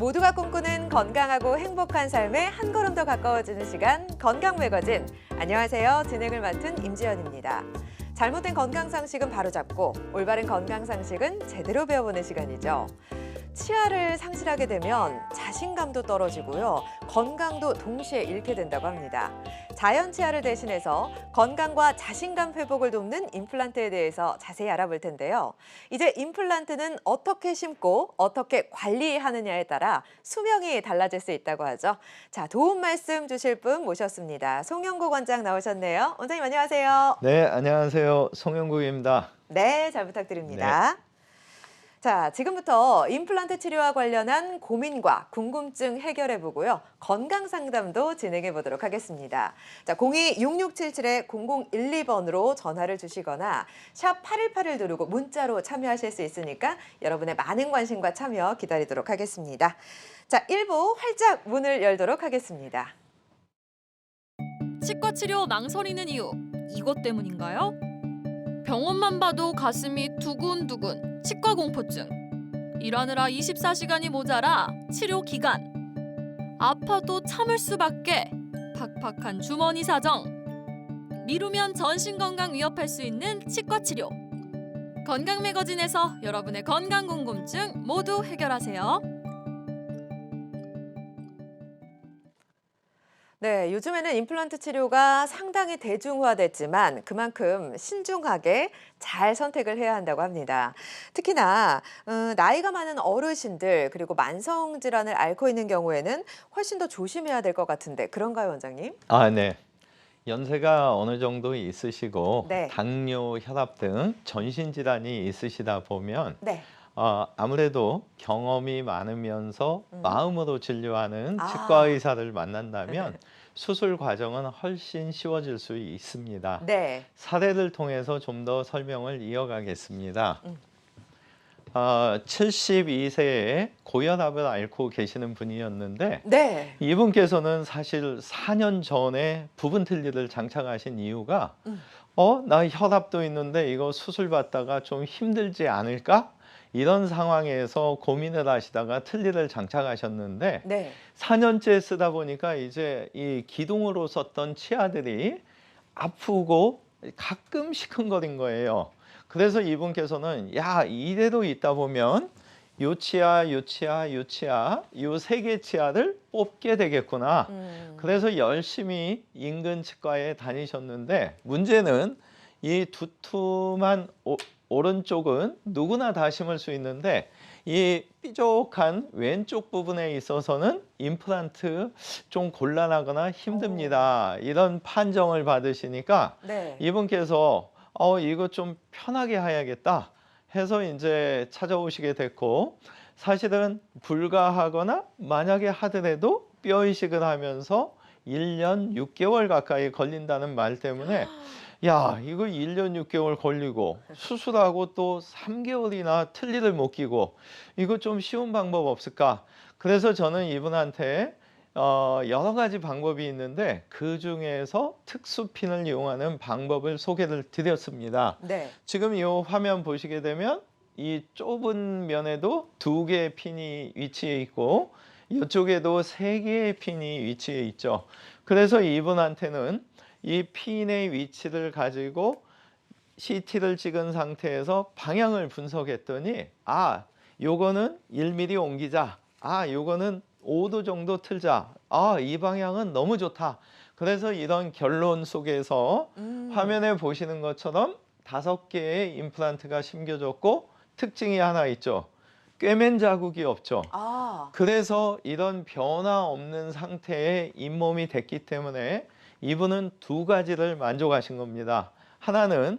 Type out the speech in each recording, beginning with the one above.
모두가 꿈꾸는 건강하고 행복한 삶에 한 걸음 더 가까워지는 시간 건강 매거진. 안녕하세요. 진행을 맡은 임지연입니다. 잘못된 건강 상식은 바로잡고 올바른 건강 상식은 제대로 배워보는 시간이죠. 치아를 상실하게 되면 자신감도 떨어지고요. 건강도 동시에 잃게 된다고 합니다. 자연 치아를 대신해서 건강과 자신감 회복을 돕는 임플란트에 대해서 자세히 알아볼 텐데요. 이제 임플란트는 어떻게 심고 어떻게 관리하느냐에 따라 수명이 달라질 수 있다고 하죠. 자, 도움 말씀 주실 분 모셨습니다. 송영국 원장 나오셨네요. 원장님 안녕하세요. 네, 안녕하세요. 송영국입니다. 네, 잘 부탁드립니다. 자, 지금부터 임플란트 치료와 관련한 고민과 궁금증 해결해 보고요. 건강 상담도 진행해 보도록 하겠습니다. 자, 02-6677-0012번으로 전화를 주시거나 샵 8181 누르고 문자로 참여하실 수 있으니까 여러분의 많은 관심과 참여 기다리도록 하겠습니다. 자, 1부 활짝 문을 열도록 하겠습니다. 치과 치료 망설이는 이유, 이것 때문인가요? 병원만 봐도 가슴이 두근두근, 치과 공포증. 일하느라 24시간이 모자라 치료 기간. 아파도 참을 수밖에, 팍팍한 주머니 사정. 미루면 전신 건강 위협할 수 있는 치과 치료. 건강 매거진에서 여러분의 건강 궁금증 모두 해결하세요. 네, 요즘에는 임플란트 치료가 상당히 대중화됐지만 그만큼 신중하게 잘 선택을 해야 한다고 합니다. 특히나 나이가 많은 어르신들 그리고 만성 질환을 앓고 있는 경우에는 훨씬 더 조심해야 될 것 같은데 그런가요, 원장님? 네. 연세가 어느 정도 있으시고 네. 당뇨, 혈압 등 전신 질환이 있으시다 보면 네. 아무래도 경험이 많으면서 마음으로 진료하는 아. 치과 의사를 만난다면 수술 과정은 훨씬 쉬워질 수 있습니다. 네. 사례를 통해서 좀 더 설명을 이어가겠습니다. 72세에 고혈압을 앓고 계시는 분이었는데 네. 이분께서는 사실 4년 전에 부분 틀니를 장착하신 이유가 나 혈압도 있는데 이거 수술 받다가 좀 힘들지 않을까? 이런 상황에서 고민을 하시다가 틀니를 장착하셨는데 네. 4년째 쓰다 보니까 이제 이 기둥으로 썼던 치아들이 아프고 가끔 시큰거린 거예요. 그래서 이분께서는 야, 이대로 있다 보면 요 치아, 요 치아, 요 치아, 요 세 개 치아를 뽑게 되겠구나. 그래서 열심히 인근 치과에 다니셨는데 문제는 이 두툼한 오른쪽은 누구나 다 심을 수 있는데 이 삐죽한 왼쪽 부분에 있어서는 임플란트 좀 곤란하거나 힘듭니다. 이런 판정을 받으시니까 네. 이분께서 이거 좀 편하게 해야겠다 해서 이제 찾아오시게 됐고, 사실은 불가하거나 만약에 하더라도 뼈 이식을 하면서 1년 6개월 가까이 걸린다는 말 때문에 야, 이거 1년 6개월 걸리고 수술하고 또 3개월이나 틀니를 못 끼고 이거 좀 쉬운 방법 없을까? 그래서 저는 이분한테 여러 가지 방법이 있는데 그 중에서 특수핀을 이용하는 방법을 소개를 드렸습니다. 네. 지금 이 화면 보시게 되면 이 좁은 면에도 2개의 핀이 위치해 있고 이쪽에도 3개의 핀이 위치해 있죠. 그래서 이분한테는 이 핀의 위치를 가지고 CT를 찍은 상태에서 방향을 분석했더니 요거는 1mm 옮기자. 요거는 5도 정도 틀자. 이 방향은 너무 좋다. 그래서 이런 결론 속에서 화면에 보시는 것처럼 5개의 임플란트가 심겨졌고 특징이 하나 있죠. 꿰맨 자국이 없죠. 그래서 이런 변화 없는 상태의 잇몸이 됐기 때문에 이분은 2가지를 만족하신 겁니다. 하나는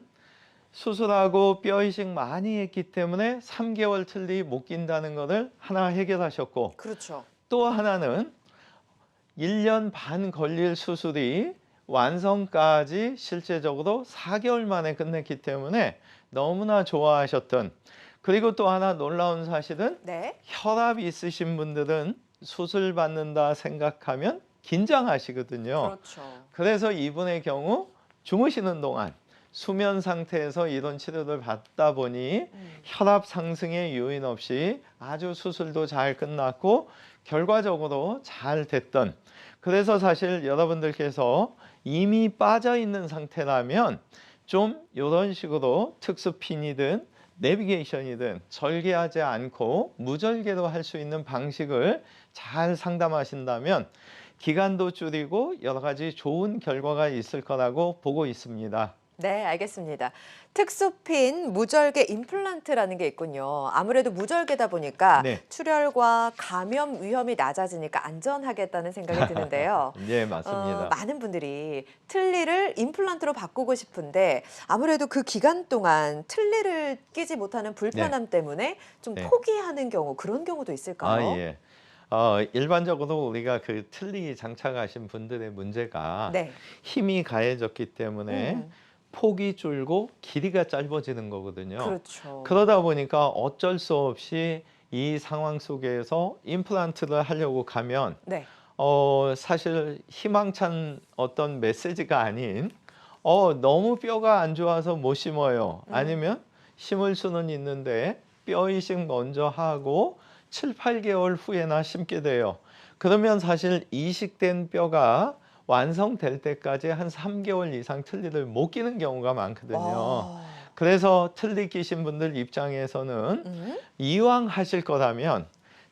수술하고 뼈 이식 많이 했기 때문에 3개월 틀니 못 낀다는 것을 하나 해결하셨고, 그렇죠. 또 하나는 1년 반 걸릴 수술이 완성까지 실제적으로 4개월 만에 끝냈기 때문에 너무나 좋아하셨던, 그리고 또 하나 놀라운 사실은 네. 혈압 있으신 분들은 수술 받는다 생각하면 긴장하시거든요. 그렇죠. 그래서 이분의 경우 주무시는 동안 수면 상태에서 이런 치료를 받다 보니 혈압 상승의 요인 없이 아주 수술도 잘 끝났고 결과적으로 잘 됐던, 그래서 사실 여러분들께서 이미 빠져 있는 상태라면 좀 이런 식으로 특수핀이든 내비게이션이든 절개하지 않고 무절개로 할 수 있는 방식을 잘 상담하신다면 기간도 줄이고 여러 가지 좋은 결과가 있을 거라고 보고 있습니다. 네, 알겠습니다. 특수핀 무절개 임플란트라는 게 있군요. 아무래도 무절개다 보니까 네. 출혈과 감염 위험이 낮아지니까 안전하겠다는 생각이 드는데요. 네, 맞습니다. 많은 분들이 틀니를 임플란트로 바꾸고 싶은데 아무래도 그 기간 동안 틀니를 끼지 못하는 불편함 때문에 좀 네. 포기하는 경우, 그런 경우도 있을까요? 예. 일반적으로 우리가 그 틀니 장착하신 분들의 문제가 네. 힘이 가해졌기 때문에 음, 폭이 줄고 길이가 짧아지는 거거든요. 그렇죠. 그러다 보니까 어쩔 수 없이 이 상황 속에서 임플란트를 하려고 가면 네. 사실 희망찬 어떤 메시지가 아닌 너무 뼈가 안 좋아서 못 심어요. 아니면 심을 수는 있는데 뼈 이식 먼저 하고 7, 8개월 후에나 심게 돼요. 그러면 사실 이식된 뼈가 완성될 때까지 한 3개월 이상 틀니를 못 끼는 경우가 많거든요. 와. 그래서 틀니 끼신 분들 입장에서는 이왕 하실 거라면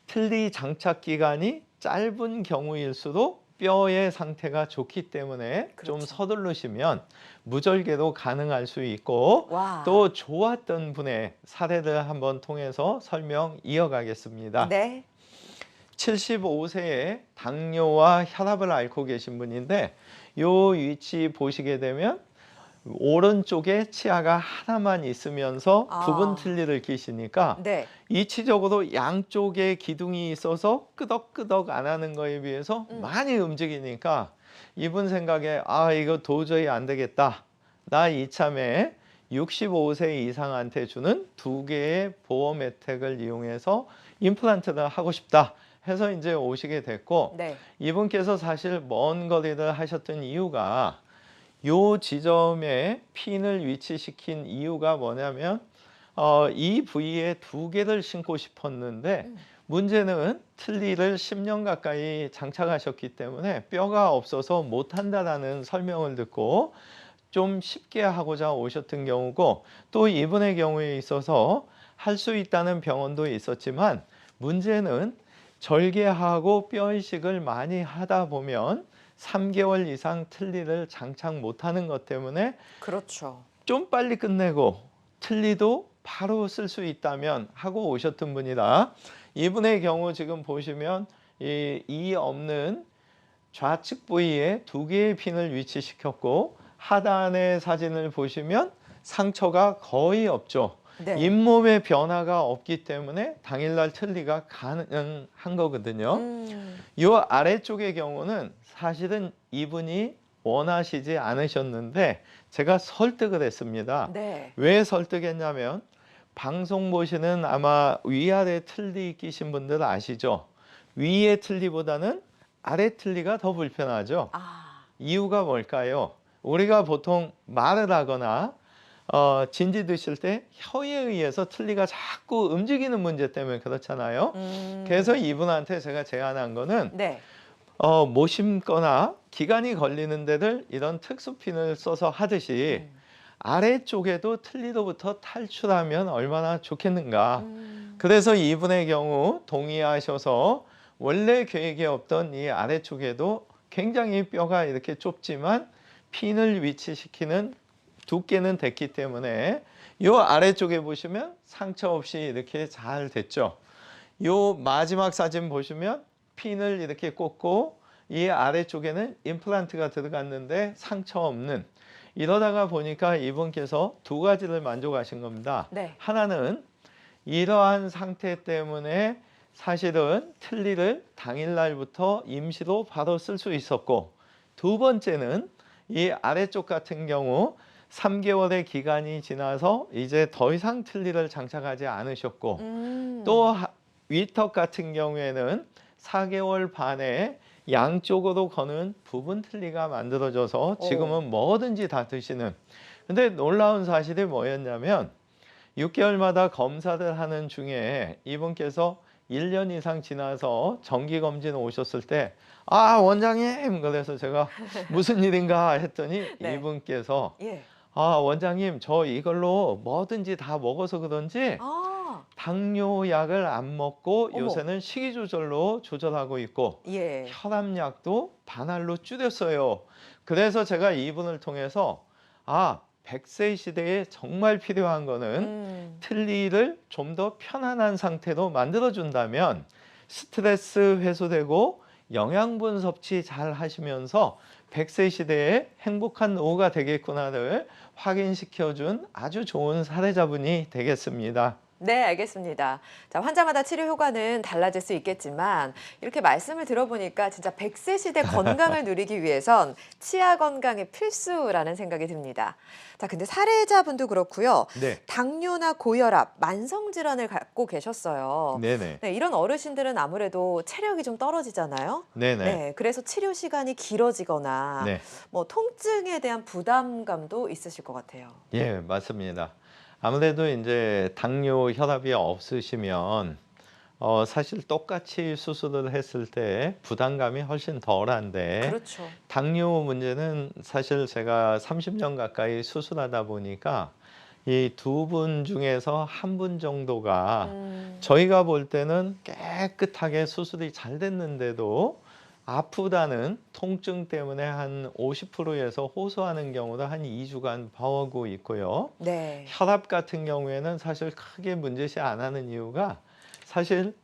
틀니 장착 기간이 짧은 경우일수록 뼈의 상태가 좋기 때문에 좀 그렇죠. 서두르시면 무절개도 가능할 수 있고, 와. 또 좋았던 분의 사례를 한번 통해서 설명 이어가겠습니다. 네. 75세에 당뇨와 혈압을 앓고 계신 분인데 이 위치 보시게 되면 오른쪽에 치아가 하나만 있으면서 부분 틀니를 끼시니까 네. 이치적으로 양쪽에 기둥이 있어서 끄덕끄덕 안 하는 거에 비해서 많이 움직이니까 이분 생각에 이거 도저히 안 되겠다. 나 이참에 65세 이상한테 주는 2개의 보험 혜택을 이용해서 임플란트를 하고 싶다 해서 이제 오시게 됐고, 네. 이분께서 사실 먼 거리를 하셨던 이유가 요 지점에 핀을 위치시킨 이유가 뭐냐면 이 부위에 2개를 심고 싶었는데 문제는 틀니를 10년 가까이 장착하셨기 때문에 뼈가 없어서 못한다라는 설명을 듣고 좀 쉽게 하고자 오셨던 경우고, 또 이분의 경우에 있어서 할 수 있다는 병원도 있었지만 문제는 절개하고 뼈 이식을 많이 하다 보면 3개월 이상 틀니를 장착 못하는 것 때문에 그렇죠. 좀 빨리 끝내고 틀니도 바로 쓸 수 있다면 하고 오셨던 분이다. 이분의 경우 지금 보시면 이 없는 좌측 부위에 2개의 핀을 위치시켰고, 하단의 사진을 보시면 상처가 거의 없죠. 네. 잇몸의 변화가 없기 때문에 당일날 틀니가 가능한 거거든요. 이 아래쪽의 경우는 사실은 이분이 원하시지 않으셨는데 제가 설득을 했습니다. 네. 왜 설득했냐면 방송 보시는 아마 위아래 틀니 끼신 분들 아시죠? 위의 틀니보다는 아래 틀니가 더 불편하죠. 이유가 뭘까요? 우리가 보통 말을 하거나 진지 드실 때 혀에 의해서 틀니가 자꾸 움직이는 문제 때문에 그렇잖아요. 그래서 이분한테 제가 제안한 거는 네. 못 심거나 기간이 걸리는 데를 이런 특수핀을 써서 하듯이 아래쪽에도 틀니로부터 탈출하면 얼마나 좋겠는가. 그래서 이분의 경우 동의하셔서 원래 계획에 없던 이 아래쪽에도 굉장히 뼈가 이렇게 좁지만 핀을 위치시키는 두께는 됐기 때문에 이 아래쪽에 보시면 상처 없이 이렇게 잘 됐죠. 이 마지막 사진 보시면 핀을 이렇게 꽂고 이 아래쪽에는 임플란트가 들어갔는데 상처 없는, 이러다가 보니까 이분께서 2가지를 만족하신 겁니다. 네. 하나는 이러한 상태 때문에 사실은 틀니를 당일날부터 임시로 바로 쓸 수 있었고, 2번째는 이 아래쪽 같은 경우 3개월의 기간이 지나서 이제 더 이상 틀니를 장착하지 않으셨고, 또 위턱 같은 경우에는 4개월 반에 양쪽으로 거는 부분 틀니가 만들어져서 지금은 뭐든지 다 드시는, 근데 놀라운 사실이 뭐였냐면 6개월마다 검사를 하는 중에 이분께서 1년 이상 지나서 정기검진 오셨을 때 원장님 그래서 제가 무슨 일인가 했더니 네. 이분께서 예. 원장님 저 이걸로 뭐든지 다 먹어서 그런지 아, 당뇨약을 안 먹고 어머. 요새는 식이 조절로 조절하고 있고 예. 혈압약도 반할로 줄였어요. 그래서 제가 이분을 통해서 100세 시대에 정말 필요한 거는 틀니를 좀 더 편안한 상태로 만들어준다면 스트레스 해소되고 영양분 섭취 잘 하시면서 100세 시대에 행복한 노후가 되겠구나를 확인시켜준 아주 좋은 사례자분이 되겠습니다. 네, 알겠습니다. 자, 환자마다 치료 효과는 달라질 수 있겠지만 이렇게 말씀을 들어보니까 진짜 100세 시대 건강을 누리기 위해선 치아 건강이 필수라는 생각이 듭니다. 자, 근데 사례자분도 그렇고요. 네. 당뇨나 고혈압, 만성 질환을 갖고 계셨어요. 네네. 네, 이런 어르신들은 아무래도 체력이 좀 떨어지잖아요. 네네. 네, 그래서 치료 시간이 길어지거나 네. 뭐 통증에 대한 부담감도 있으실 것 같아요. 예, 맞습니다. 아무래도 이제 당뇨, 혈압이 없으시면 사실 똑같이 수술을 했을 때 부담감이 훨씬 덜한데 그렇죠. 당뇨 문제는 사실 제가 30년 가까이 수술하다 보니까 이 두 분 중에서 한 분 정도가 저희가 볼 때는 깨끗하게 수술이 잘 됐는데도 아프다는 통증 때문에 한 50%에서 호소하는 경우도 한 2주간 봐오고 있고요. 네. 혈압 같은 경우에는 사실 크게 문제시 안 하는 이유가 사실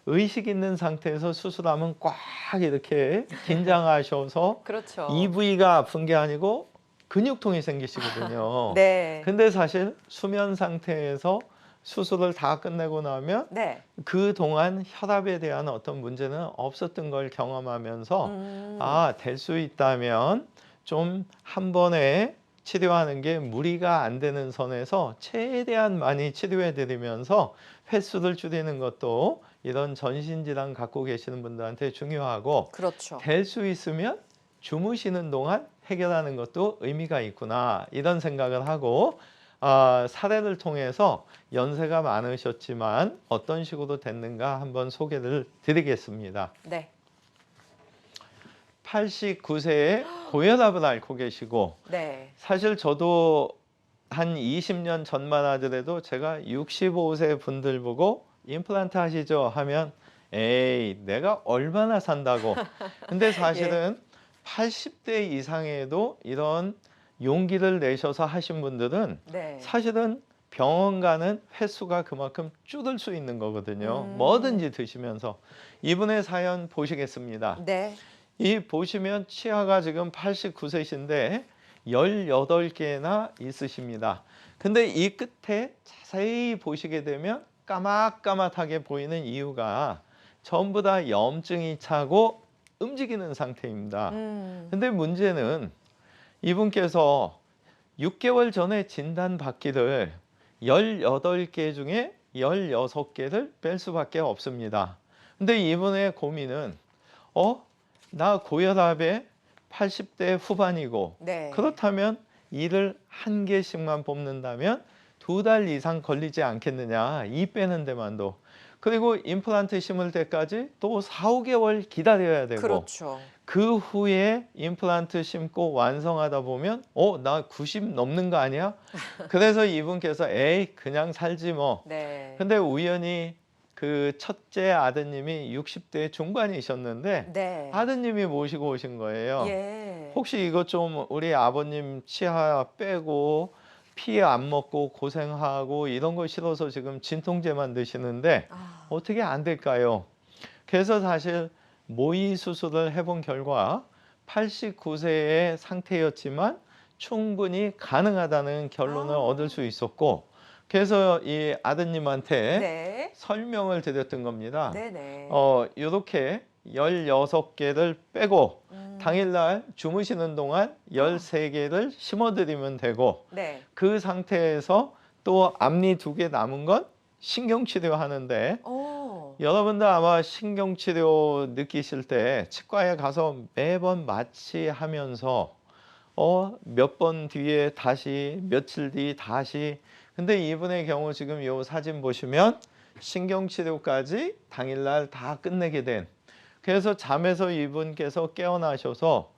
의식 있는 상태에서 수술하면 꽉 이렇게 긴장하셔서 그렇죠. 이 부위가 아픈 게 아니고 근육통이 생기시거든요. 네. 근데 사실 수면 상태에서 수술을 다 끝내고 나면 네. 그동안 혈압에 대한 어떤 문제는 없었던 걸 경험하면서 될 수 있다면 좀 한 번에 치료하는 게 무리가 안 되는 선에서 최대한 많이 치료해 드리면서 횟수를 줄이는 것도 이런 전신질환 갖고 계시는 분들한테 중요하고 그렇죠. 될 수 있으면 주무시는 동안 해결하는 것도 의미가 있구나 이런 생각을 하고 사례를 통해서 연세가 많으셨지만 어떤 식으로 됐는가 한번 소개를 드리겠습니다. 네. 89세에 고혈압을 앓고 계시고 네. 사실 저도 한 20년 전만 하더라도 제가 65세 분들 보고 임플란트 하시죠 하면 에이 내가 얼마나 산다고. 근데 사실은 80대 이상에도 이런 용기를 내셔서 하신 분들은 네. 사실은 병원 가는 횟수가 그만큼 줄을 수 있는 거거든요. 뭐든지 드시면서. 이분의 사연 보시겠습니다. 네. 이 보시면 치아가 지금 89세신데 18개나 있으십니다. 근데 이 끝에 자세히 보시게 되면 까맣까맣하게 보이는 이유가 전부 다 염증이 차고 움직이는 상태입니다. 근데 문제는 이분께서 6개월 전에 진단받기를 18개 중에 16개를 뺄 수밖에 없습니다. 근데 이분의 고민은 나 고혈압에 80대 후반이고 네. 그렇다면 이를 한 개씩만 뽑는다면 2달 이상 걸리지 않겠느냐 이 빼는 데만도. 그리고 임플란트 심을 때까지 또 4, 5개월 기다려야 되고 그렇죠. 그 후에 임플란트 심고 완성하다 보면 나 90 넘는 거 아니야? 그래서 이분께서 에이 그냥 살지 뭐. 네. 근데 우연히 그 첫째 아드님이 60대 중반이셨는데 네. 아드님이 모시고 오신 거예요. 예. 혹시 이것 좀 우리 아버님 치아 빼고 피 안 먹고 고생하고 이런 거 싫어서 지금 진통제만 드시는데 어떻게 안 될까요? 그래서 사실 모의 수술을 해본 결과 89세의 상태였지만 충분히 가능하다는 결론을 얻을 수 있었고 그래서 이 아드님한테 네. 설명을 드렸던 겁니다. 네네. 이렇게 16개를 빼고 당일날 주무시는 동안 13개를 심어드리면 되고 네. 그 상태에서 또 앞니 2개 남은 건 신경치료 하는데 여러분들 아마 신경치료 느끼실 때 치과에 가서 매번 마취하면서 몇 번 뒤에 다시 며칠 뒤 다시. 근데 이분의 경우 지금 이 사진 보시면 신경치료까지 당일날 다 끝내게 된. 그래서 잠에서 이분께서 깨어나셔서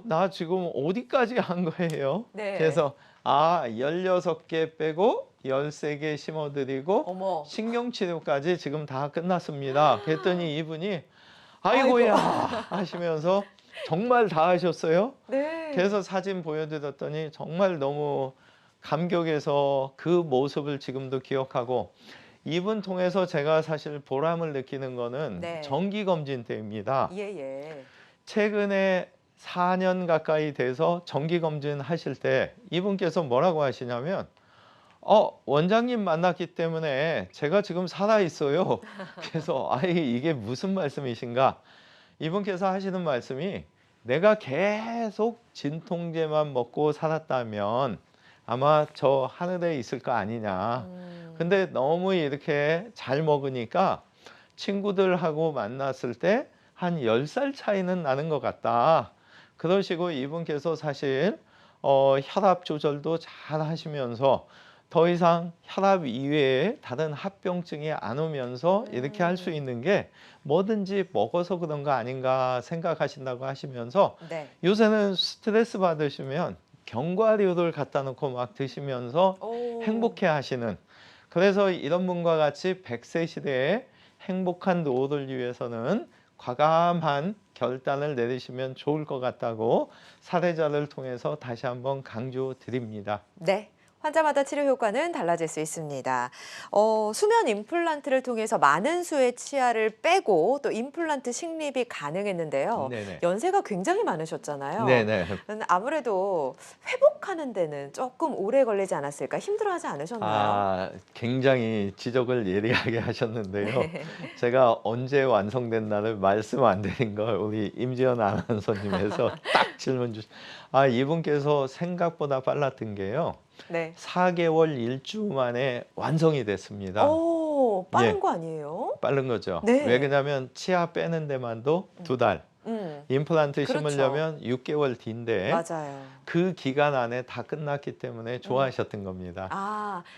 나 지금 어디까지 한 거예요? 네. 그래서 16개 빼고 13개 심어드리고 어머. 신경치료까지 지금 다 끝났습니다. 그랬더니 이분이 아이고야 하시면서 정말 다 하셨어요. 네. 그래서 사진 보여드렸더니 정말 너무 감격해서 그 모습을 지금도 기억하고, 이분 통해서 제가 사실 보람을 느끼는 거는 네. 정기검진 때입니다. 예. 최근에 4년 가까이 돼서 정기검진 하실 때 이분께서 뭐라고 하시냐면 원장님 만났기 때문에 제가 지금 살아있어요. 그래서 이게 무슨 말씀이신가? 이분께서 하시는 말씀이, 내가 계속 진통제만 먹고 살았다면 아마 저 하늘에 있을 거 아니냐. 근데 너무 이렇게 잘 먹으니까 친구들하고 만났을 때 한 10살 차이는 나는 것 같다. 그러시고 이분께서 사실 혈압 조절도 잘 하시면서 더 이상 혈압 이외에 다른 합병증이 안 오면서 이렇게 할 수 있는 게 뭐든지 먹어서 그런 거 아닌가 생각하신다고 하시면서, 네. 요새는 스트레스 받으시면 견과류를 갖다 놓고 막 드시면서 오. 행복해 하시는, 그래서 이런 분과 같이 100세 시대에 행복한 노후를 위해서는 과감한 결단을 내리시면 좋을 것 같다고 사례자를 통해서 다시 한번 강조드립니다. 네. 환자마다 치료 효과는 달라질 수 있습니다. 수면 임플란트를 통해서 많은 수의 치아를 빼고 또 임플란트 식립이 가능했는데요. 네네. 연세가 굉장히 많으셨잖아요. 네네. 아무래도 회복하는 데는 조금 오래 걸리지 않았을까? 힘들어하지 않으셨나요? 굉장히 지적을 예리하게 하셨는데요. 네. 제가 언제 완성됐나를 말씀 안 드린 걸 우리 임지연 아나운서님에서 딱 질문 이분께서 생각보다 빨랐던 게요. 네. 4개월 1주 만에 완성이 됐습니다. 오, 빠른 예. 거 아니에요? 빠른 거죠. 네. 왜 그러냐면 치아 빼는 데만도 2달, 임플란트 그렇죠. 심으려면 6개월 뒤인데 맞아요. 그 기간 안에 다 끝났기 때문에 좋아하셨던 겁니다.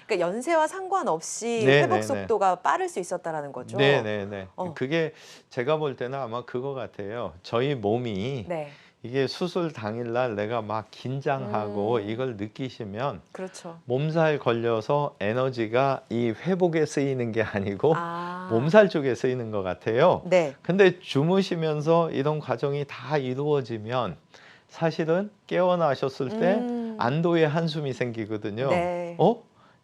그러니까 연세와 상관없이 네, 회복 네, 네. 속도가 빠를 수 있었다라는 거죠? 네네네. 어. 그게 제가 볼 때는 아마 그거 같아요. 저희 몸이 네. 이게 수술 당일날 내가 막 긴장하고 이걸 느끼시면 그렇죠. 몸살 걸려서 에너지가 이 회복에 쓰이는 게 아니고 아. 몸살 쪽에 쓰이는 것 같아요. 네. 근데 주무시면서 이런 과정이 다 이루어지면 사실은 깨어나셨을 때 안도의 한숨이 생기거든요. 네.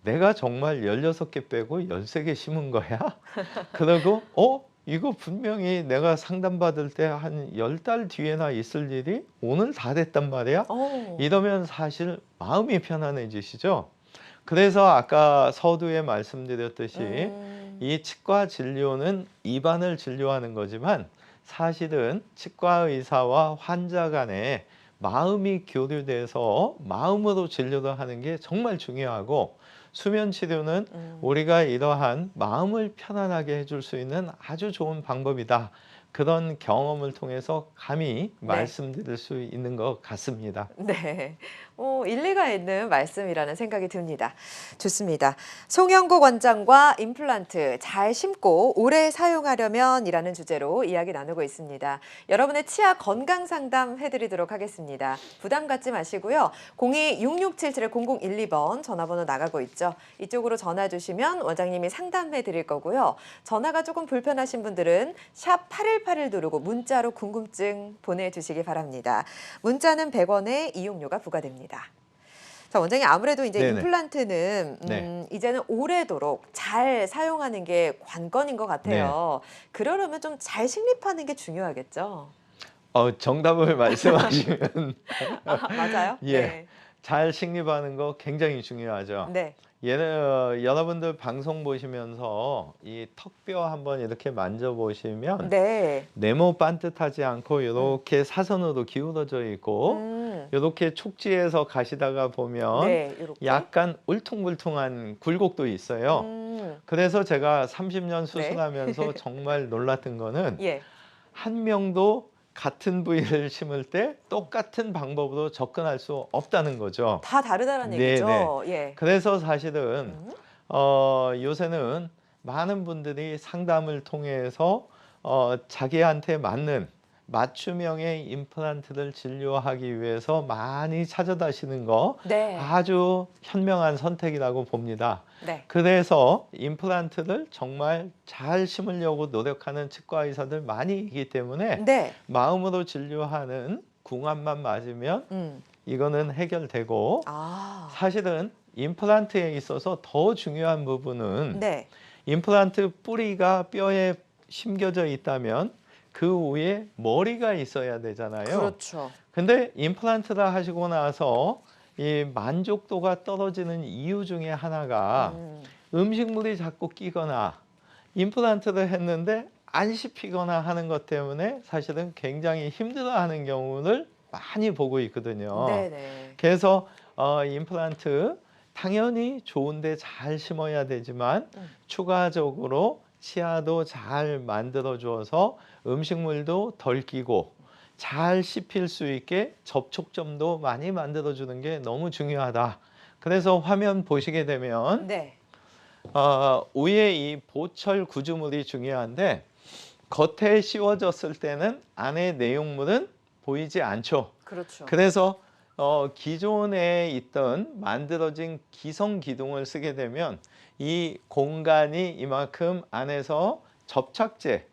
내가 정말 16개 빼고 13개 심은 거야? 그리고 이거 분명히 내가 상담받을 때 한 10달 뒤에나 있을 일이 오늘 다 됐단 말이야? 이러면 사실 마음이 편안해지시죠? 그래서 아까 서두에 말씀드렸듯이 이 치과 진료는 입안을 진료하는 거지만 사실은 치과 의사와 환자 간에 마음이 교류돼서 마음으로 진료를 하는 게 정말 중요하고, 수면 치료는 우리가 이러한 마음을 편안하게 해줄 수 있는 아주 좋은 방법이다. 그런 경험을 통해서 감히 말씀드릴 수 있는 것 같습니다. 네. 일리가 있는 말씀이라는 생각이 듭니다. 좋습니다. 송영국 원장과 임플란트 잘 심고 오래 사용하려면 이라는 주제로 이야기 나누고 있습니다. 여러분의 치아 건강 상담 해드리도록 하겠습니다. 부담 갖지 마시고요. 02-6677-0012번 전화번호 나가고 있죠. 이쪽으로 전화 주시면 원장님이 상담해 드릴 거고요. 전화가 조금 불편하신 분들은 샵 8181 누르고 문자로 궁금증 보내주시기 바랍니다. 문자는 100원에 이용료가 부과됩니다. 자, 원장님, 아무래도 이제 네네. 임플란트는 네. 이제는 오래도록 잘 사용하는 게 관건인 것 같아요. 그러려면 좀 잘 식립하는 게 중요하겠죠? 정답을 말씀하시면 맞아요? 예. 네. 잘 식립하는 거 굉장히 중요하죠. 네. 여러분들 방송 보시면서 이 턱뼈 한번 이렇게 만져보시면 네. 네모 반듯하지 않고 이렇게 사선으로 기울어져 있고 이렇게 촉지에서 가시다가 보면 네, 요렇게. 약간 울퉁불퉁한 굴곡도 있어요. 그래서 제가 30년 수술하면서 정말 놀랐던 거는 예. 한 명도 같은 부위를 심을 때 똑같은 방법으로 접근할 수 없다는 거죠. 다 다르다는 네, 얘기죠. 예. 그래서 사실은 음. 요새는 많은 분들이 상담을 통해서 자기한테 맞는 맞춤형의 임플란트를 진료하기 위해서 많이 찾아다시는 거 네. 아주 현명한 선택이라고 봅니다. 네. 그래서 임플란트를 정말 잘 심으려고 노력하는 치과 의사들 많이 있기 때문에 네. 마음으로 진료하는 궁합만 맞으면 이거는 해결되고, 아. 사실은 임플란트에 있어서 더 중요한 부분은 네. 임플란트 뿌리가 뼈에 심겨져 있다면 그 위에 머리가 있어야 되잖아요. 그렇죠. 근데 임플란트를 하시고 나서 이 만족도가 떨어지는 이유 중에 하나가 음식물이 자꾸 끼거나 임플란트를 했는데 안 씹히거나 하는 것 때문에 사실은 굉장히 힘들어하는 경우를 많이 보고 있거든요. 네네. 그래서 임플란트 당연히 좋은데 잘 심어야 되지만 추가적으로 치아도 잘 만들어 주어서 음식물도 덜 끼고 잘 씹힐 수 있게 접촉점도 많이 만들어 주는 게 너무 중요하다. 그래서 화면 보시게 되면 네. 위에 이 보철 구조물이 중요한데 겉에 씌워졌을 때는 안에 내용물은 보이지 않죠. 그렇죠. 그래서 기존에 있던 만들어진 기성 기둥을 쓰게 되면 이 공간이 이만큼 안에서 접착제,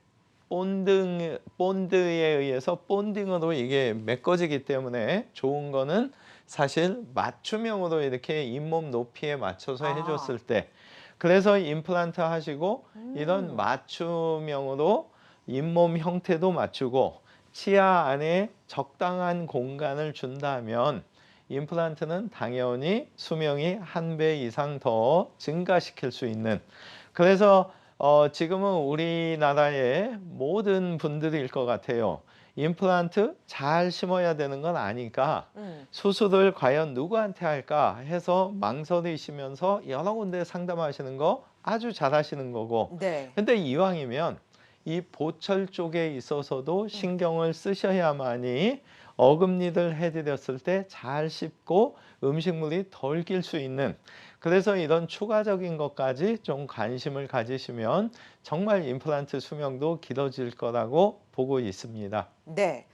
본드에 의해서 본딩으로 이게 메꿔지기 때문에 좋은 거는 사실 맞춤형으로 이렇게 잇몸 높이에 맞춰서 해줬을 때, 그래서 임플란트 하시고 이런 맞춤형으로 잇몸 형태도 맞추고 치아 안에 적당한 공간을 준다면 임플란트는 당연히 수명이 1배 이상 더 증가시킬 수 있는, 그래서 지금은 우리나라의 모든 분들일 것 같아요. 임플란트 잘 심어야 되는 건 아니까 수술을 과연 누구한테 할까 해서 망설이시면서 여러 군데 상담하시는 거 아주 잘하시는 거고, 네. 근데 이왕이면 이 보철 쪽에 있어서도 신경을 쓰셔야만이 어금니를 해드렸을 때 잘 씹고 음식물이 덜 낄 수 있는, 그래서 이런 추가적인 것까지 좀 관심을 가지시면 정말 임플란트 수명도 길어질 거라고 보고 있습니다. 네.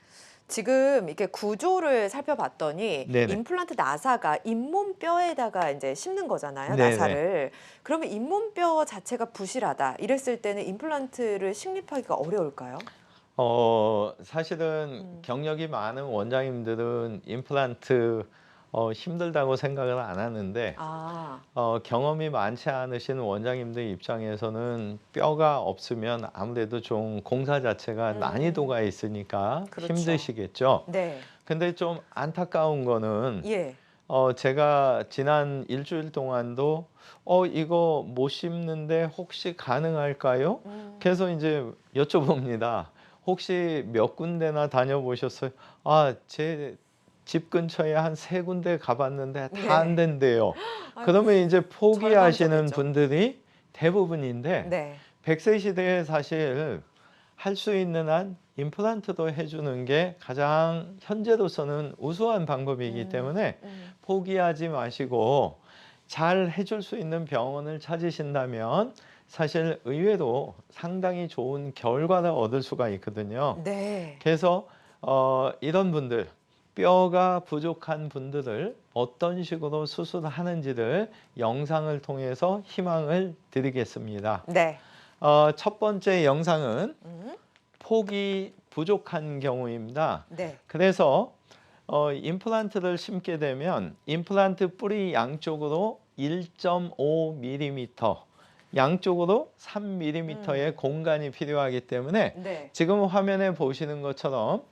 지금 이렇게 구조를 살펴봤더니 네네. 임플란트 나사가 잇몸 뼈에다가 이제 심는 거잖아요, 네네. 나사를. 그러면 잇몸 뼈 자체가 부실하다. 이랬을 때는 임플란트를 식립하기가 어려울까요? 사실은 경력이 많은 원장님들은 임플란트 힘들다고 생각을 안 하는데 아, 경험이 많지 않으신 원장님들 입장에서는 뼈가 없으면 아무래도 좀 공사 자체가 난이도가 있으니까 그렇죠. 힘드시겠죠. 네. 근데 좀 안타까운 거는 예. 제가 지난 일주일 동안도 이거 못 심는데 혹시 가능할까요? 그래서 이제 여쭤봅니다. 혹시 몇 군데나 다녀보셨어요? 제 집 근처에 한 3군데 가봤는데 다 안 된대요. 그러면 이제 포기하시는 절반적이죠. 분들이 대부분인데 네. 100세 시대에 사실 할 수 있는 한 임플란트도 해주는 게 가장 현재로서는 우수한 방법이기 때문에 포기하지 마시고 잘 해줄 수 있는 병원을 찾으신다면 사실 의외로 상당히 좋은 결과를 얻을 수가 있거든요. 네. 그래서 이런 분들, 뼈가 부족한 분들을 어떤 식으로 수술하는지를 영상을 통해서 희망을 드리겠습니다. 네. 첫 번째 영상은 폭이 부족한 경우입니다. 네. 그래서 임플란트를 심게 되면 임플란트 뿌리 양쪽으로 1.5mm, 양쪽으로 3mm의 공간이 필요하기 때문에 네. 지금 화면에 보시는 것처럼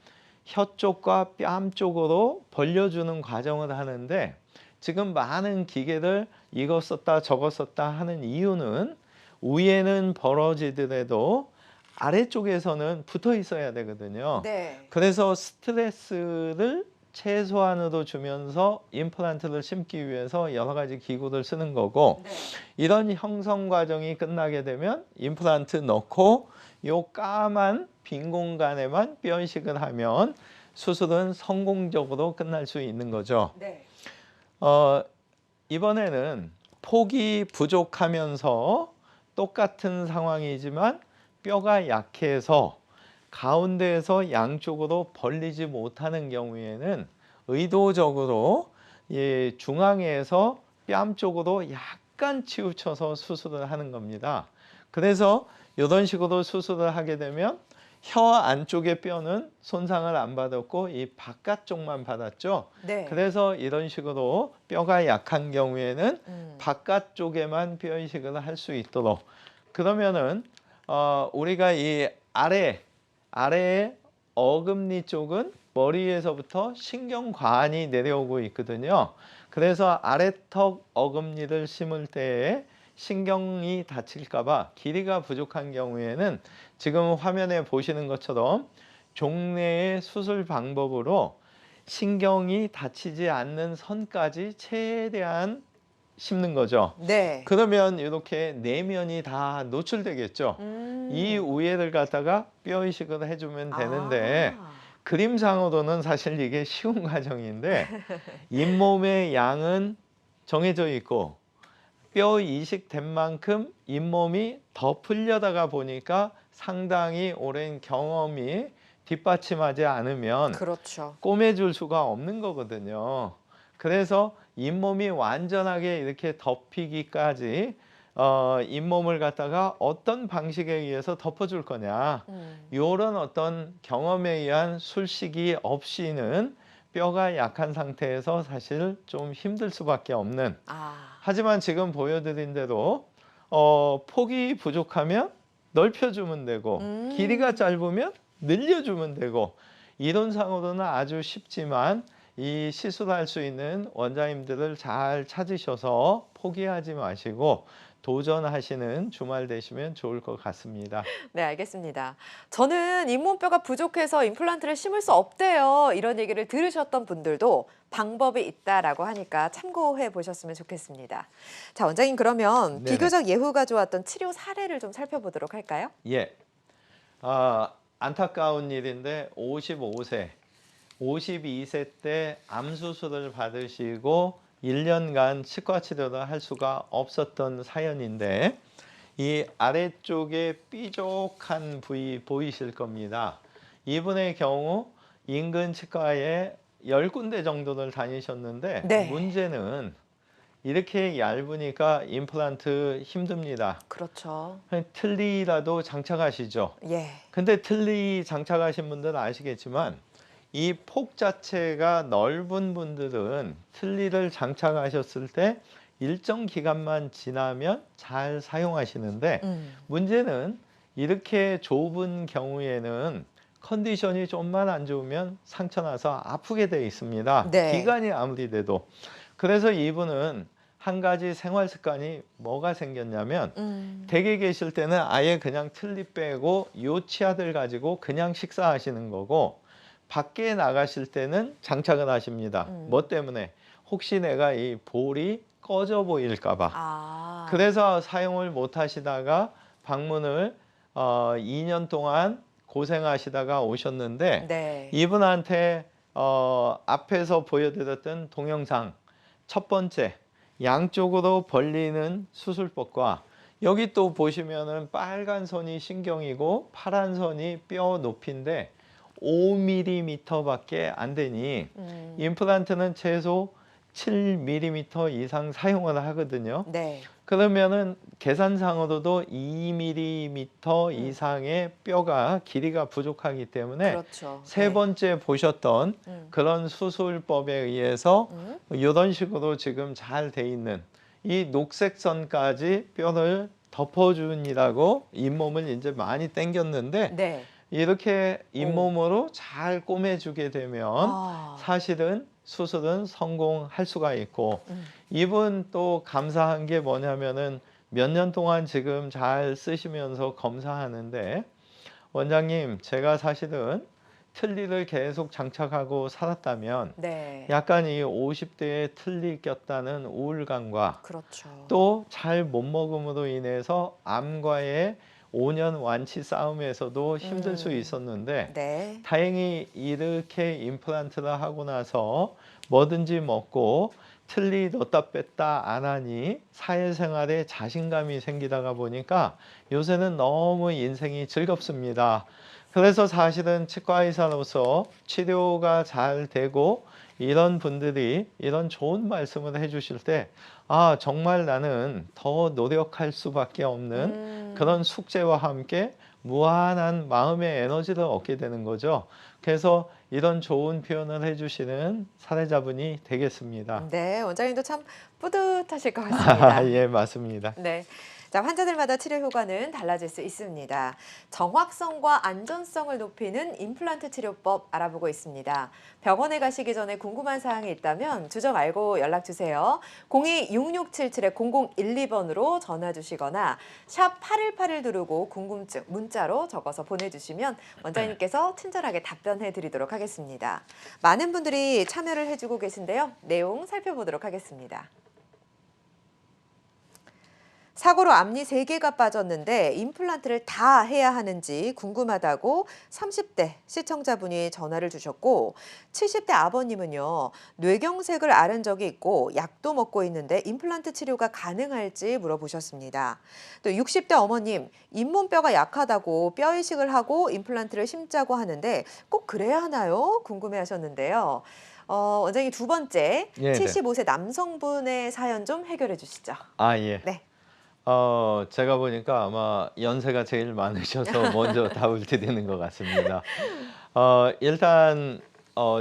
혀 쪽과 뺨 쪽으로 벌려주는 과정을 하는데, 지금 많은 기계를 이거 썼다 저거 썼다 하는 이유는 위에는 벌어지더라도 아래쪽에서는 붙어 있어야 되거든요. 네. 그래서 스트레스를 최소한으로 주면서 임플란트를 심기 위해서 여러 가지 기구를 쓰는 거고, 네. 이런 형성 과정이 끝나게 되면 임플란트 넣고 요 까만 빈 공간에만 뼈 이식을 하면 수술은 성공적으로 끝날 수 있는 거죠. 네. 이번에는 폭이 부족하면서 똑같은 상황이지만 뼈가 약해서 가운데에서 양쪽으로 벌리지 못하는 경우에는 의도적으로 중앙에서 뺨 쪽으로 약간 치우쳐서 수술을 하는 겁니다. 그래서 이런 식으로 수술을 하게 되면 혀 안쪽의 뼈는 손상을 안 받았고 이 바깥쪽만 받았죠. 네. 그래서 이런 식으로 뼈가 약한 경우에는 음. 바깥쪽에만 뼈 이식을 할 수 있도록, 그러면은 우리가 이 아래의 어금니 쪽은 머리에서부터 신경관이 내려오고 있거든요. 그래서 아래턱 어금니를 심을 때에 신경이 다칠까 봐 길이가 부족한 경우에는 지금 화면에 보시는 것처럼 종래의 수술 방법으로 신경이 다치지 않는 선까지 최대한 심는 거죠. 네. 그러면 이렇게 내면이 다 노출되겠죠. 이 우회를 갖다가 뼈 이식을 해주면 되는데 아. 그림상으로는 사실 이게 쉬운 과정인데 잇몸의 양은 정해져 있고 뼈 이식된 만큼 잇몸이 더 풀려다가 보니까 상당히 오랜 경험이 뒷받침하지 않으면 그렇죠. 꼬매줄 수가 없는 거거든요. 그래서 잇몸이 완전하게 이렇게 덮이기까지 잇몸을 갖다가 어떤 방식에 의해서 덮어줄 거냐, 이런 어떤 경험에 의한 술식이 없이는 뼈가 약한 상태에서 사실 좀 힘들 수밖에 없는. 하지만 지금 보여드린 대로 폭이 부족하면 넓혀주면 되고 길이가 짧으면 늘려주면 되고, 이론상으로는 아주 쉽지만 이 시술할 수 있는 원장님들을 잘 찾으셔서 포기하지 마시고 도전하시는 주말 되시면 좋을 것 같습니다. 네, 알겠습니다. 저는 잇몸뼈가 부족해서 임플란트를 심을 수 없대요. 이런 얘기를 들으셨던 분들도 방법이 있다라고 하니까 참고해 보셨으면 좋겠습니다. 자, 원장님 그러면 네네. 비교적 예후가 좋았던 치료 사례를 좀 살펴보도록 할까요? 예. 안타까운 일인데 55세, 52세 때 암 수술을 받으시고 1년간 치과 치료를 할 수가 없었던 사연인데, 이 아래쪽에 삐족한 부위 보이실 겁니다. 이분의 경우 인근 치과에 10군데 정도를 다니셨는데 네. 문제는 이렇게 얇으니까 임플란트 힘듭니다. 그렇죠. 틀니라도 장착하시죠. 예. 근데 틀니 장착하신 분들은 아시겠지만 이 폭 자체가 넓은 분들은 틀니를 장착하셨을 때 일정 기간만 지나면 잘 사용하시는데 문제는 이렇게 좁은 경우에는 컨디션이 좀만 안 좋으면 상처 나서 아프게 돼 있습니다. 네. 기간이 아무리 돼도. 그래서 이분은 한 가지 생활 습관이 뭐가 생겼냐면 댁에 계실 때는 아예 그냥 틀니 빼고 요 치아들 가지고 그냥 식사하시는 거고, 밖에 나가실 때는 장착을 하십니다. 뭐 때문에? 혹시 내가 이 볼이 꺼져 보일까 봐. 그래서 사용을 못 하시다가 방문을 2년 동안 고생하시다가 오셨는데 네. 이분한테 앞에서 보여드렸던 동영상 첫 번째 양쪽으로 벌리는 수술법과 여기 또 보시면은 빨간 선이 신경이고 파란 선이 뼈 높이인데 5mm밖에 안 되니 임플란트는 최소 7mm 이상 사용을 하거든요. 네. 그러면은 계산상으로도 2mm 이상의 뼈가 길이가 부족하기 때문에 그렇죠. 세 번째 보셨던 그런 수술법에 의해서 이런 식으로 지금 잘 돼 있는 이 녹색 선까지 뼈를 덮어준이라고 잇몸을 이제 많이 당겼는데 네. 이렇게 잇몸으로 잘 꼬매주게 되면 아. 사실은 수술은 성공할 수가 있고, 이분 또 감사한 게 뭐냐면은 몇 년 동안 지금 잘 쓰시면서 검사하는데, 원장님 제가 사실은 틀니를 계속 장착하고 살았다면 네. 약간 이 50대에 틀니 꼈다는 우울감과 그렇죠. 또 잘 못 먹음으로 인해서 암과의 5년 완치 싸움에서도 힘들 수 있었는데 네. 다행히 이렇게 임플란트를 하고 나서 뭐든지 먹고 틀니 넣었다 뺐다 안 하니 사회생활에 자신감이 생기다가 보니까 요새는 너무 인생이 즐겁습니다. 그래서 사실은 치과 의사로서 치료가 잘 되고 이런 분들이 이런 좋은 말씀을 해주실 때 아, 정말 나는 더 노력할 수밖에 없는 그런 숙제와 함께 무한한 마음의 에너지를 얻게 되는 거죠. 그래서 이런 좋은 표현을 해주시는 사례자분이 되겠습니다. 네, 원장님도 참 뿌듯하실 것 같습니다. 예, 맞습니다. 네. 자, 환자들마다 치료 효과는 달라질 수 있습니다. 정확성과 안전성을 높이는 임플란트 치료법 알아보고 있습니다. 병원에 가시기 전에 궁금한 사항이 있다면 주저 말고 연락 주세요. 02-6677-0012번으로 전화 주시거나 샵 8181 누르고 궁금증 문자로 적어서 보내주시면 원장님께서 친절하게 답변해 드리도록 하겠습니다. 많은 분들이 참여를 해주고 계신데요. 내용 살펴보도록 하겠습니다. 사고로 앞니 3개가 빠졌는데 임플란트를 다 해야 하는지 궁금하다고 30대 시청자분이 전화를 주셨고 70대 아버님은요. 뇌경색을 앓은 적이 있고 약도 먹고 있는데 임플란트 치료가 가능할지 물어보셨습니다. 또 60대 어머님 잇몸뼈가 약하다고 뼈 이식을 하고 임플란트를 심자고 하는데 꼭 그래야 하나요? 궁금해하셨는데요. 원장님 두 번째 네, 75세 남성분의 사연 좀 해결해 주시죠. 아, 예. 네. 제가 보니까 아마 연세가 제일 많으셔서 먼저 답을 드리는 것 같습니다. 일단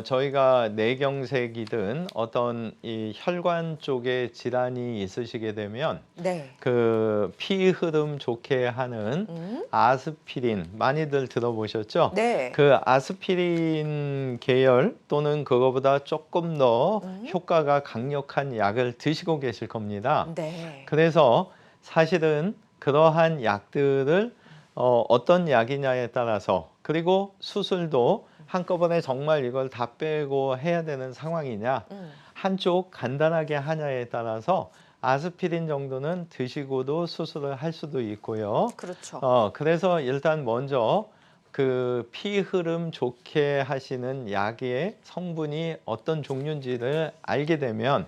저희가 뇌경색이든 어떤 이 혈관 쪽에 질환이 있으시게 되면 네. 그 피 흐름 좋게 하는 아스피린 많이들 들어보셨죠? 네. 그 아스피린 계열 또는 그거보다 조금 더 효과가 강력한 약을 드시고 계실 겁니다. 네. 그래서 사실은 그러한 약들을 어떤 약이냐에 따라서 그리고 수술도 한꺼번에 정말 이걸 다 빼고 해야 되는 상황이냐 한쪽 간단하게 하냐에 따라서 아스피린 정도는 드시고도 수술을 할 수도 있고요. 그렇죠. 그래서 일단 먼저 그 피 흐름 좋게 하시는 약의 성분이 어떤 종류인지를 알게 되면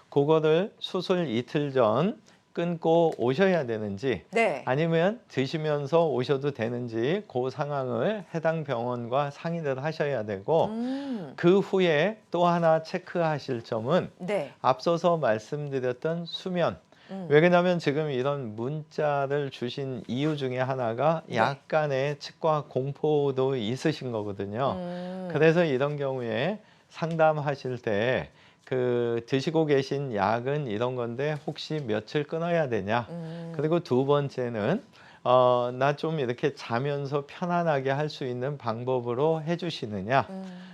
그거를 수술 이틀 전 끊고 오셔야 되는지 네. 아니면 드시면서 오셔도 되는지 그 상황을 해당 병원과 상의를 하셔야 되고 그 후에 또 하나 체크하실 점은 네. 앞서서 말씀드렸던 수면. 왜냐하면 지금 이런 문자를 주신 이유 중에 하나가 네. 약간의 치과 공포도 있으신 거거든요. 그래서 이런 경우에 상담하실 때 그 드시고 계신 약은 이런 건데 혹시 며칠 끊어야 되냐? 그리고 두 번째는 나 좀 이렇게 자면서 편안하게 할 수 있는 방법으로 해주시느냐?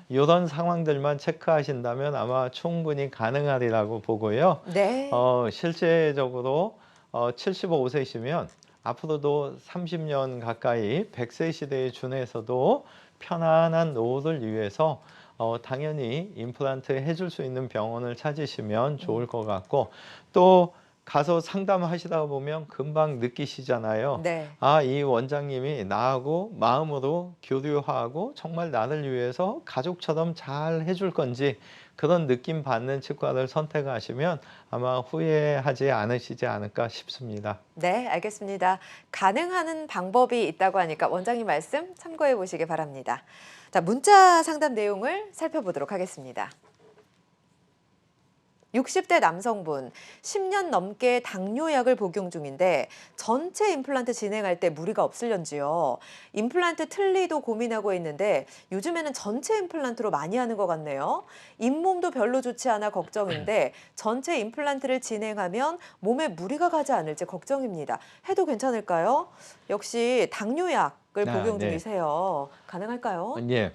이런 상황들만 체크하신다면 아마 충분히 가능하리라고 보고요. 네. 실제적으로 75세시면 앞으로도 30년 가까이 100세 시대에 준해서도 편안한 노후를 위해서 당연히 임플란트 해줄 수 있는 병원을 찾으시면 좋을 것 같고 또 가서 상담하시다 보면 금방 느끼시잖아요. 네. 아, 이 원장님이 나하고 마음으로 교류하고 정말 나를 위해서 가족처럼 잘 해줄 건지 그런 느낌 받는 치과를 선택하시면 아마 후회하지 않으시지 않을까 싶습니다. 네, 알겠습니다. 가능한 방법이 있다고 하니까 원장님 말씀 참고해 보시기 바랍니다. 자, 문자 상담 내용을 살펴보도록 하겠습니다. 60대 남성분, 10년 넘게 당뇨약을 복용 중인데 전체 임플란트 진행할 때 무리가 없을런지요. 임플란트 틀니도 고민하고 있는데 요즘에는 전체 임플란트로 많이 하는 것 같네요. 잇몸도 별로 좋지 않아 걱정인데 전체 임플란트를 진행하면 몸에 무리가 가지 않을지 걱정입니다. 해도 괜찮을까요? 역시 당뇨약을 복용 네. 중이세요. 가능할까요? 예.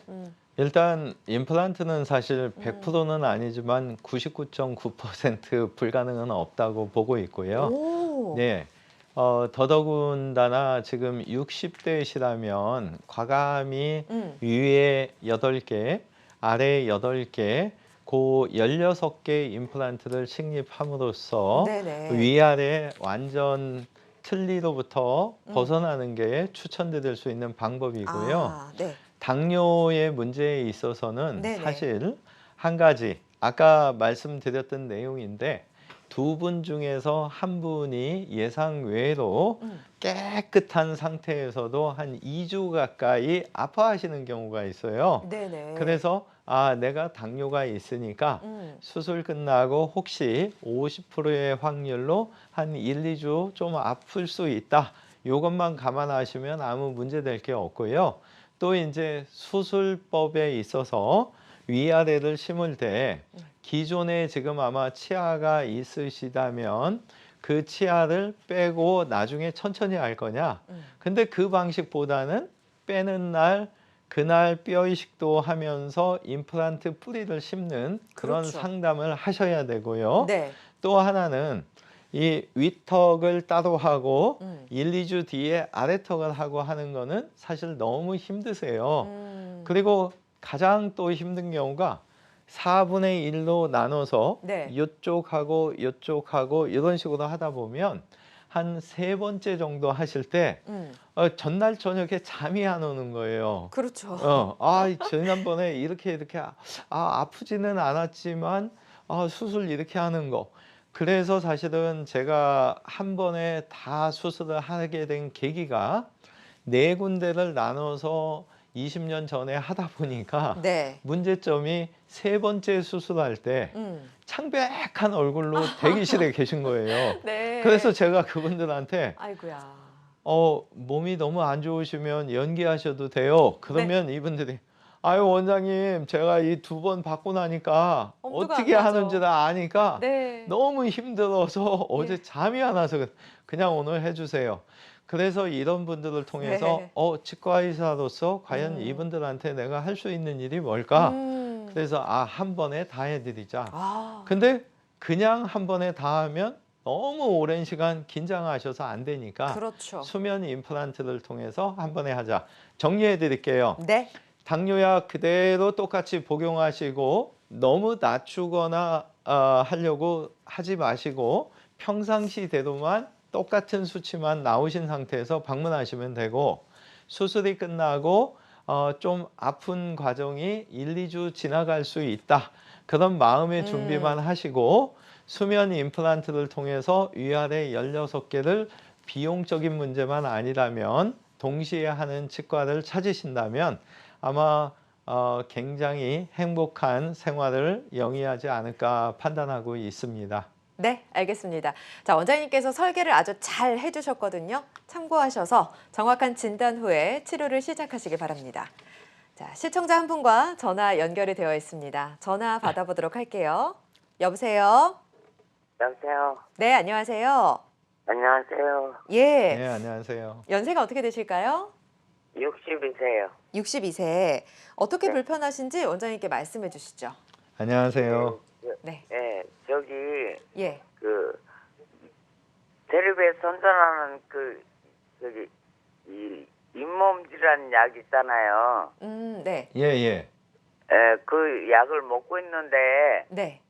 일단 임플란트는 사실 100%는 아니지만 99.9% 불가능은 없다고 보고 있고요. 오. 네. 더더군다나 지금 60대시라면 과감히 위에 8개, 아래 8개, 그 16개 임플란트를 식립함으로써 네네. 위아래 완전 틀니로부터 벗어나는 게 추천드릴 수 있는 방법이고요. 아, 네. 당뇨의 문제에 있어서는 네네. 사실 한 가지 아까 말씀드렸던 내용인데 두 분 중에서 한 분이 예상 외로 깨끗한 상태에서도 한 2주 가까이 아파하시는 경우가 있어요. 네네. 그래서 아, 내가 당뇨가 있으니까 수술 끝나고 혹시 50%의 확률로 한 1, 2주 좀 아플 수 있다. 이것만 감안하시면 아무 문제 될 게 없고요. 또 이제 수술법에 있어서 위아래를 심을 때 기존에 지금 아마 치아가 있으시다면 그 치아를 빼고 나중에 천천히 할 거냐. 근데 그 방식보다는 빼는 날 그날 뼈 이식도 하면서 임플란트 뿌리를 심는 그런 그렇죠. 상담을 하셔야 되고요. 네. 또 하나는 이 윗턱을 따로 하고 1, 2주 뒤에 아래턱을 하고 하는 거는 사실 너무 힘드세요. 그리고 가장 또 힘든 경우가 4분의 1로 나눠서 네. 이쪽하고 이쪽하고 이런 식으로 하다 보면 한 3번째 정도 하실 때 전날 저녁에 잠이 안 오는 거예요. 그렇죠. 지난번에 이렇게 아프지는 않았지만 수술 이렇게 하는 거. 그래서 사실은 제가 한 번에 다 수술을 하게 된 계기가 4군데를 나눠서 20년 전에 하다 보니까 네. 문제점이 3번째 수술할 때 창백한 얼굴로 대기실에 계신 거예요. 네. 그래서 제가 그분들한테 아이고야. 몸이 너무 안 좋으시면 연기하셔도 돼요. 그러면 이분들이 아유 원장님 제가 이 2번 받고 나니까 엄두가 어떻게 안 나죠. 하는지를 아니까 네. 너무 힘들어서 어제 잠이 안 와서 그냥 오늘 해주세요. 그래서 이런 분들을 통해서 네. 치과 의사로서 과연 이분들한테 내가 할 수 있는 일이 뭘까? 그래서 한 번에 다 해드리자. 아, 근데 그냥 한 번에 다 하면 너무 오랜 시간 긴장하셔서 안 되니까 그렇죠. 수면 임플란트를 통해서 한 번에 하자. 정리해 드릴게요. 네. 당뇨약 그대로 똑같이 복용하시고 너무 낮추거나 하려고 하지 마시고 평상시대로만 똑같은 수치만 나오신 상태에서 방문하시면 되고 수술이 끝나고 좀 아픈 과정이 1, 2주 지나갈 수 있다. 그런 마음의 준비만 하시고 수면 임플란트를 통해서 위아래 16개를 비용적인 문제만 아니라면 동시에 하는 치과를 찾으신다면 아마 굉장히 행복한 생활을 영위하지 않을까 판단하고 있습니다. 네, 알겠습니다. 자, 원장님께서 설계를 아주 잘 해주셨거든요. 참고하셔서 정확한 진단 후에 치료를 시작하시기 바랍니다. 자, 시청자 한 분과 전화 연결이 되어 있습니다. 전화 받아보도록 할게요. 여보세요? 여보세요. 네, 안녕하세요. 안녕하세요. 예, 네, 안녕하세요. 연세가 어떻게 되실까요? 60이세요. 62세. 어떻게 네. 불편하신지 원장님께 말씀해 주시죠. 안녕하세요. 네, 네, 저기 예. 그 텔레비에 선전하는 저기 이 잇몸 질환 약 있잖아요. 네, 예. 그 약을 먹고 있는데 네.